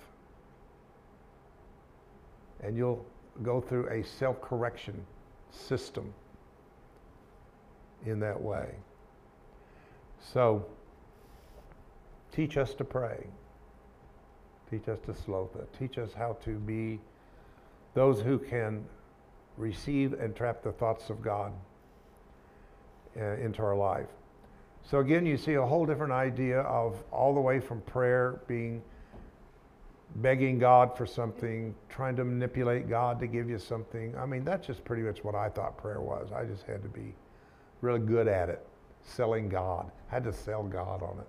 Speaker 1: And you'll go through a self-correction system in that way. So, teach us to pray. Teach us to slotha. Teach us how to be those who can receive and trap the thoughts of God into our life. So again, you see a whole different idea of all the way from prayer being begging God for something, trying to manipulate God to give you something. I mean, that's just pretty much what I thought prayer was. I just had to be really good at it, selling God. I had to sell God on it.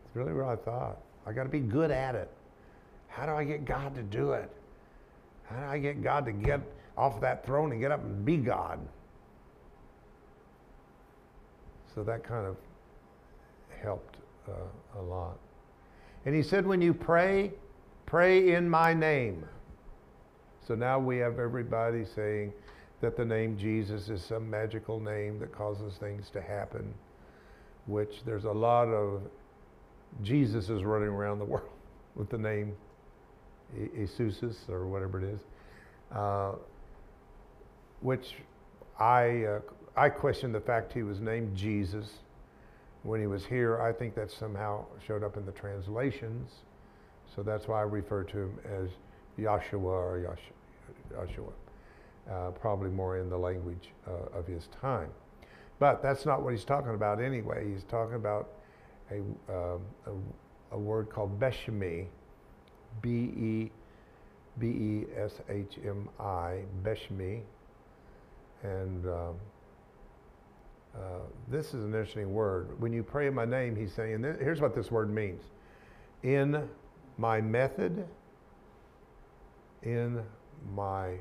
Speaker 1: It's really what I thought. I got to be good at it. How do I get God to do it? How do I get God to get off that throne and get up and be God? So that kind of helped a lot. And he said, when you pray, pray in my name. So now we have everybody saying that the name Jesus is some magical name that causes things to happen, which there's a lot of Jesuses running around the world with the name Jesus or whatever it is, which I question the fact he was named Jesus when he was here. I think that somehow showed up in the translations. So that's why I refer to him as Yahshua or Yahshua, probably more in the language of his time. But that's not what he's talking about anyway. He's talking about a word called Beshmi, B-E-S-H-M-I, Beshmi. And this is an interesting word. When you pray in my name, he's saying, here's what this word means. In my method, in my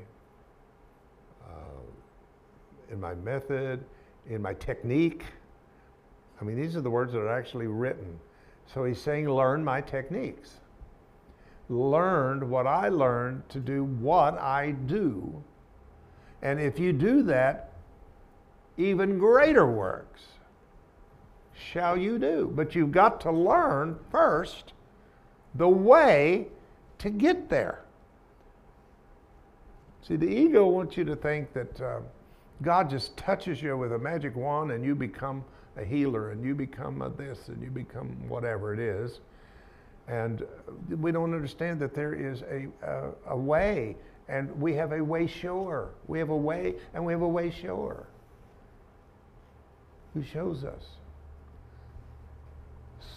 Speaker 1: technique. I mean, these are the words that are actually written. So he's saying, learn my techniques. Learn what I learned to do what I do. And if you do that, even greater works shall you do. But you've got to learn first the way to get there. See, the ego wants you to think that God just touches you with a magic wand and you become a healer and you become a this and you become whatever it is. And we don't understand that there is a way, and we have a way shower. We have a way and we have a way shower who shows us.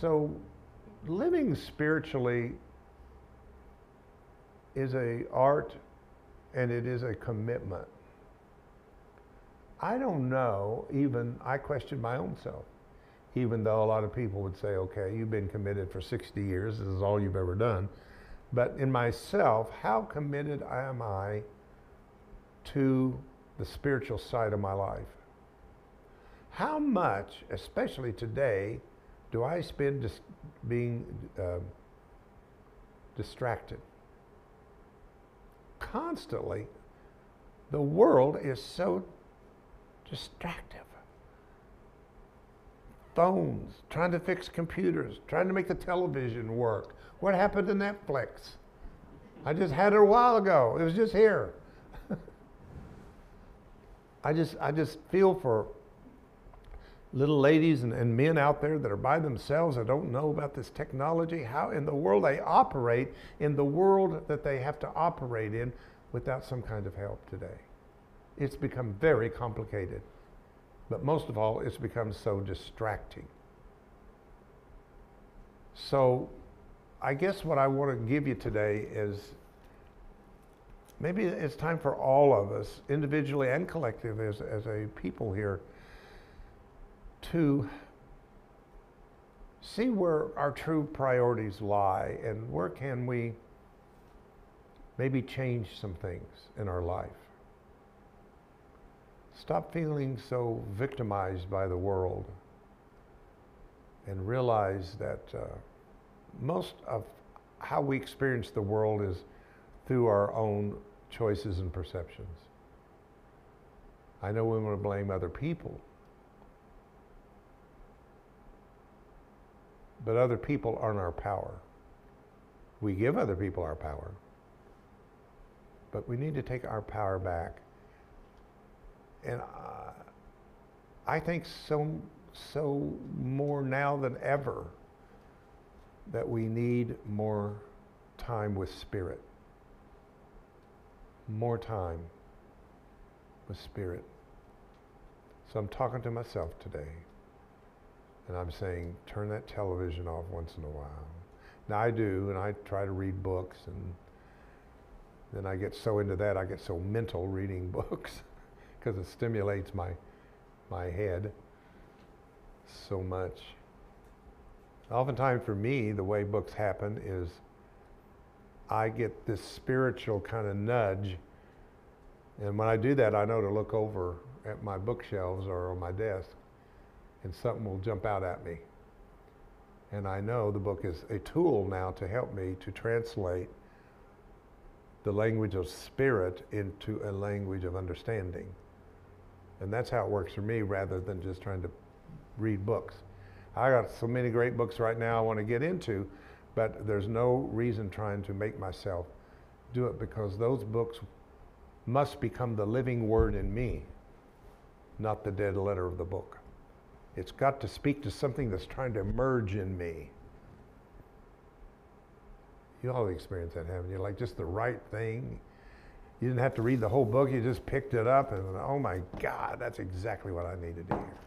Speaker 1: So living spiritually is a art and it is a commitment. I don't know, even I question my own self, even though a lot of people would say, okay, you've been committed for 60 years, this is all you've ever done. But in myself, how committed am I to the spiritual side of my life? How much, especially today, do I spend just being distracted? Constantly, the world is so distractive. Phones, trying to fix computers, trying to make the television work. What happened to Netflix? I just had it a while ago. It was just here. I just feel for little ladies and men out there that are by themselves that don't know about this technology, how in the world they operate, in the world that they have to operate in without some kind of help today. It's become very complicated, but most of all, it's become so distracting. So I guess what I want to give you today is maybe it's time for all of us, individually and collectively as a people here, to see where our true priorities lie and where can we maybe change some things in our life. Stop feeling so victimized by the world and realize that most of how we experience the world is through our own choices and perceptions. I know we want to blame other people, but other people aren't our power. We give other people our power, but we need to take our power back. And I think so more now than ever that we need more time with Spirit. More time with Spirit. So I'm talking to myself today. And I'm saying, turn that television off once in a while. Now I do, and I try to read books, and then I get so into that, I get so mental reading books because it stimulates my head so much. Oftentimes for me, the way books happen is I get this spiritual kind of nudge, and when I do that, I know to look over at my bookshelves or on my desk, and something will jump out at me. And I know the book is a tool now to help me to translate the language of spirit into a language of understanding. And that's how it works for me rather than just trying to read books. I got so many great books right now I want to get into, but there's no reason trying to make myself do it because those books must become the living word in me, not the dead letter of the book. It's got to speak to something that's trying to emerge in me. You all experience that, haven't you? Like just the right thing. You didn't have to read the whole book, you just picked it up and oh my God, that's exactly what I needed to hear.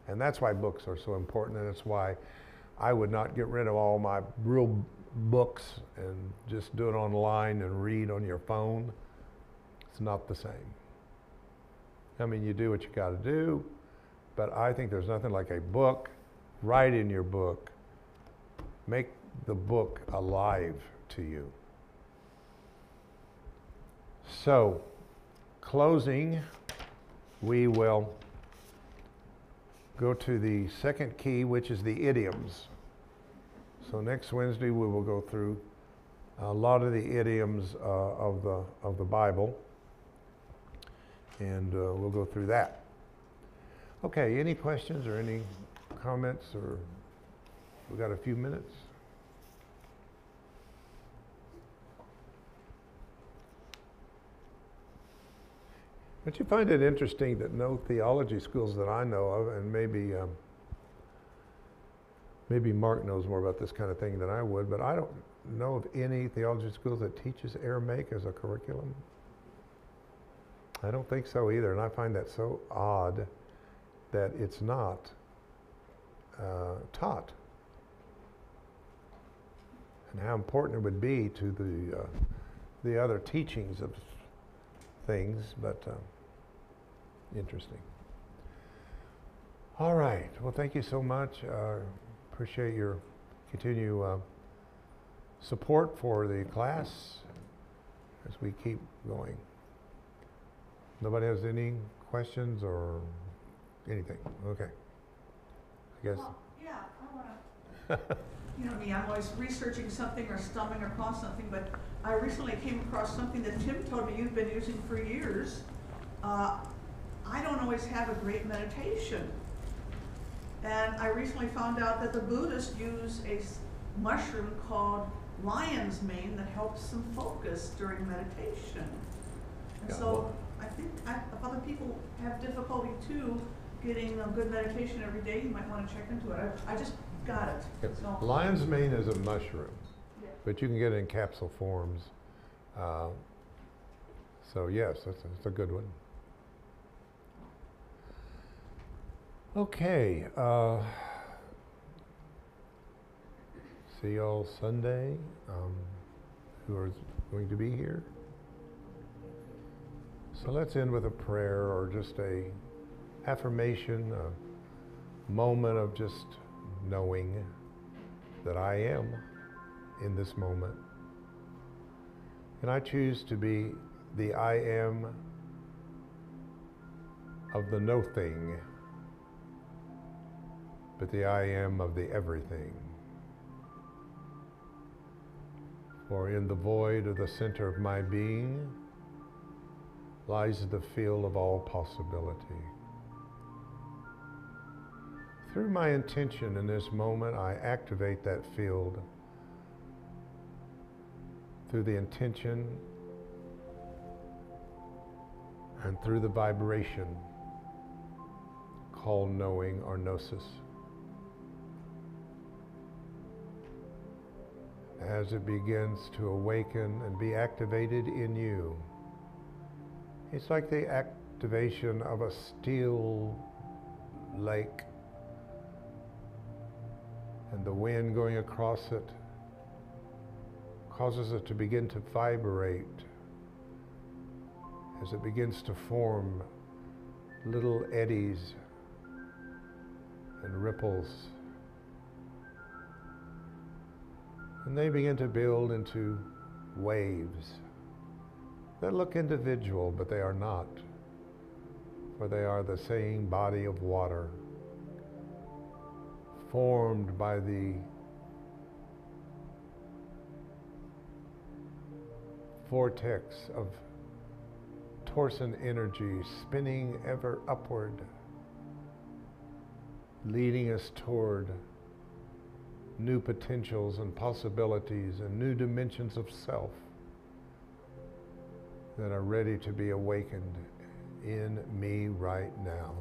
Speaker 1: And that's why books are so important, and it's why I would not get rid of all my real books and just do it online and read on your phone. It's not the same. I mean, you do what you got to do, but I think there's nothing like a book. Write in your book. Make the book alive to you. So, closing, we will go to the second key, which is the idioms. So next Wednesday we will go through a lot of the idioms of the Bible, and we'll go through that. Okay, any questions or any comments, or we got a few minutes? Don't you find it interesting that no theology schools that I know of, and maybe Mark knows more about this kind of thing than I would, but I don't know of any theology schools that teaches Aramaic as a curriculum. I don't think so either, and I find that so odd that it's not taught. and how important it would be to the other teachings of things, but interesting. All right. Well, thank you so much. Appreciate your continued support for the class as we keep going. Nobody has any questions or anything? Okay. I guess.
Speaker 2: Well, yeah, I want to, you know me, I'm always researching something or stumbling across something, but I recently came across something that Tim told me you've been using for years. I don't always have a great meditation. And I recently found out that the Buddhists use a mushroom called lion's mane that helps them focus during meditation. And
Speaker 1: Yeah,
Speaker 2: so
Speaker 1: well,
Speaker 2: I think if other people have difficulty too getting a good meditation every day, you might want to check into it. I just got it.
Speaker 1: Yes.
Speaker 2: So,
Speaker 1: Lion's mane is a mushroom,
Speaker 2: yeah.
Speaker 1: but you can get it in capsule forms. So yes, that's a good one. Okay. See y'all Sunday, who are going to be here. So let's end with a prayer or just a affirmation, a moment of just knowing that I am in this moment. And I choose to be the I am of the no thing, but the I am of the everything. For in the void of the center of my being lies the field of all possibility. Through my intention in this moment, I activate that field through the intention and through the vibration called knowing or gnosis. As it begins to awaken and be activated in you, it's like the activation of a steel lake, and the wind going across it causes it to begin to vibrate as it begins to form little eddies and ripples. And they begin to build into waves that look individual, but they are not, for they are the same body of water formed by the vortex of torsion energy spinning ever upward, leading us toward new potentials and possibilities and new dimensions of self that are ready to be awakened in me right now.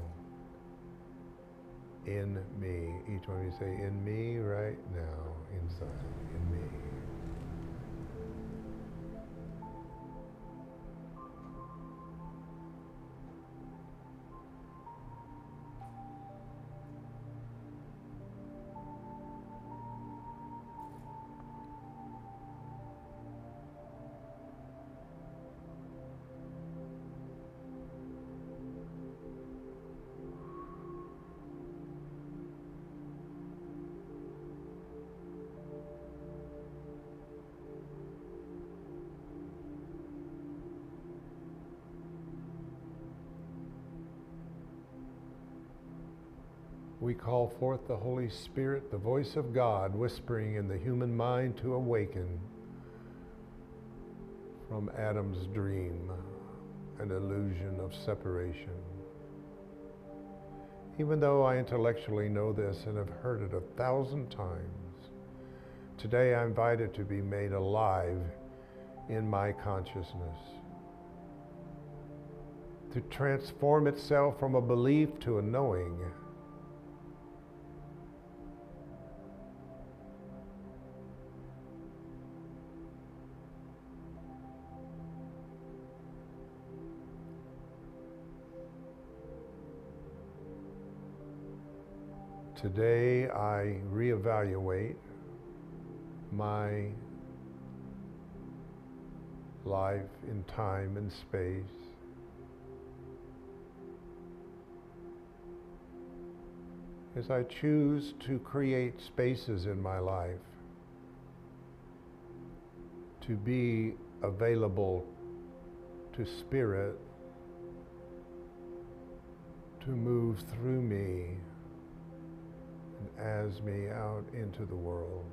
Speaker 1: In me. Each one of you say, in me right now, inside, in me. We call forth the Holy Spirit, the voice of God, whispering in the human mind to awaken from Adam's dream and illusion of separation. Even though I intellectually know this and have heard it 1,000 times, today I invite it to be made alive in my consciousness, to transform itself from a belief to a knowing. Today I reevaluate my life in time and space, as I choose to create spaces in my life to be available to Spirit to move through me and as me out into the world.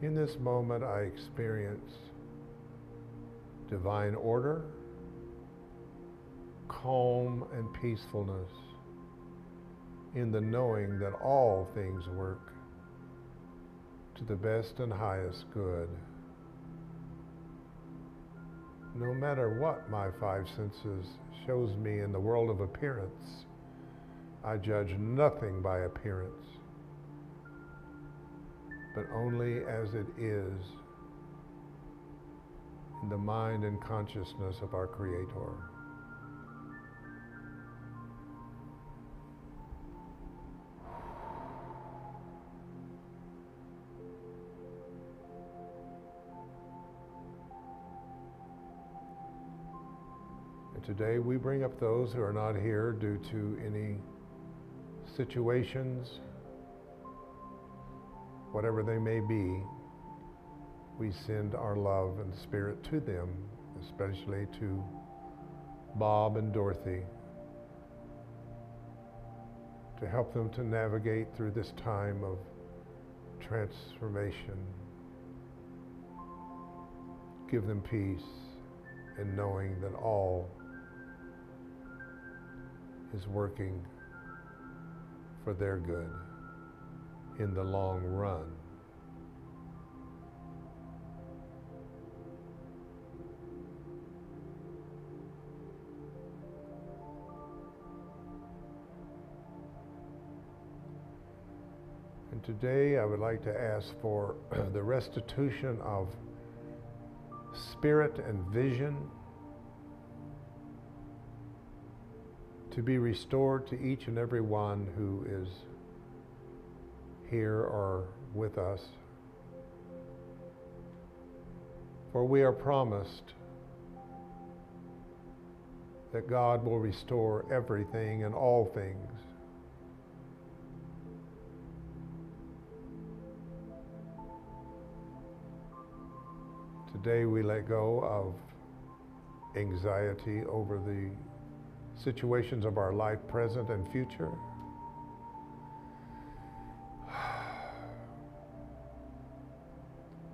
Speaker 1: In this moment, I experience divine order, calm, and peacefulness in the knowing that all things work to the best and highest good. No matter what my five senses shows me in the world of appearance, I judge nothing by appearance, but only as it is in the mind and consciousness of our Creator. And today we bring up those who are not here due to any situations, whatever they may be. We send our love and spirit to them, especially to Bob and Dorothy, to help them to navigate through this time of transformation. Give them peace in knowing that all is working for their good in the long run. And today I would like to ask for the restitution of spirit and vision to be restored to each and every one who is here or with us. For we are promised that God will restore everything and all things. Today we let go of anxiety over the situations of our life, present and future.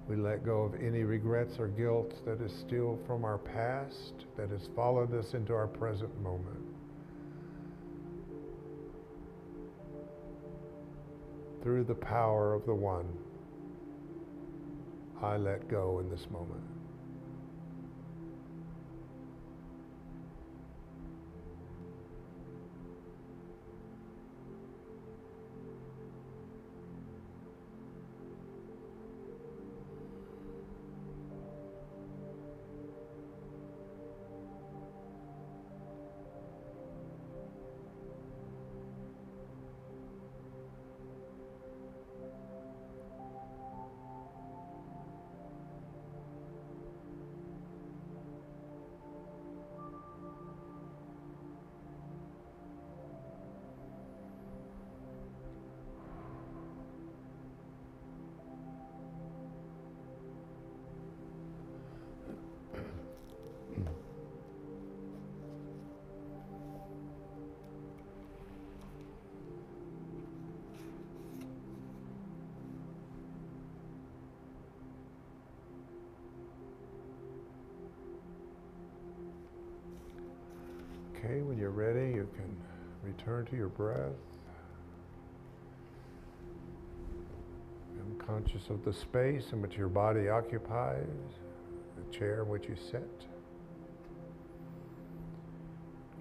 Speaker 1: We let go of any regrets or guilt that is still from our past, that has followed us into our present moment. Through the power of the One, I let go in this moment. Okay, when you're ready, you can return to your breath. Become conscious of the space in which your body occupies, the chair in which you sit.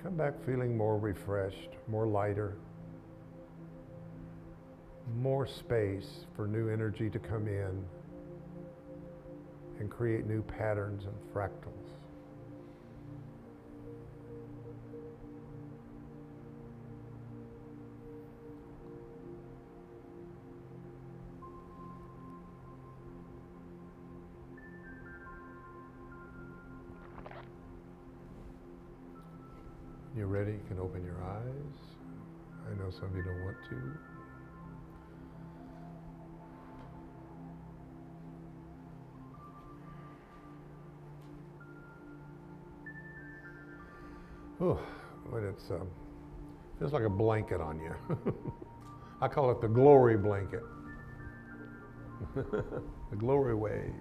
Speaker 1: Come back feeling more refreshed, more lighter, more space for new energy to come in and create new patterns and fractals. You're ready, you can open your eyes. I know some of you don't want to. Oh, when it's feels like a blanket on you. I call it the glory blanket. The glory wave.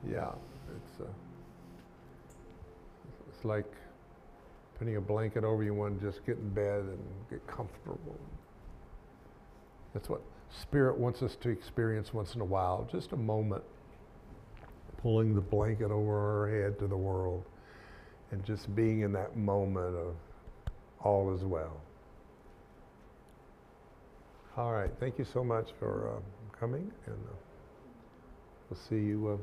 Speaker 1: Yeah, it's like putting a blanket over you and just get in bed and get comfortable. That's what Spirit wants us to experience once in a while, just a moment, pulling the blanket over our head to the world and just being in that moment of all is well. All right, thank you so much for coming, and we'll see you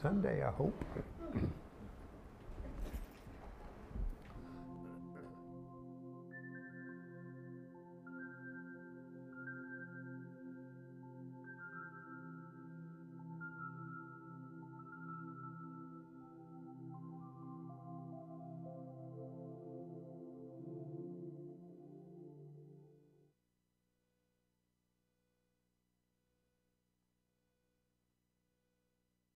Speaker 1: Sunday, I hope.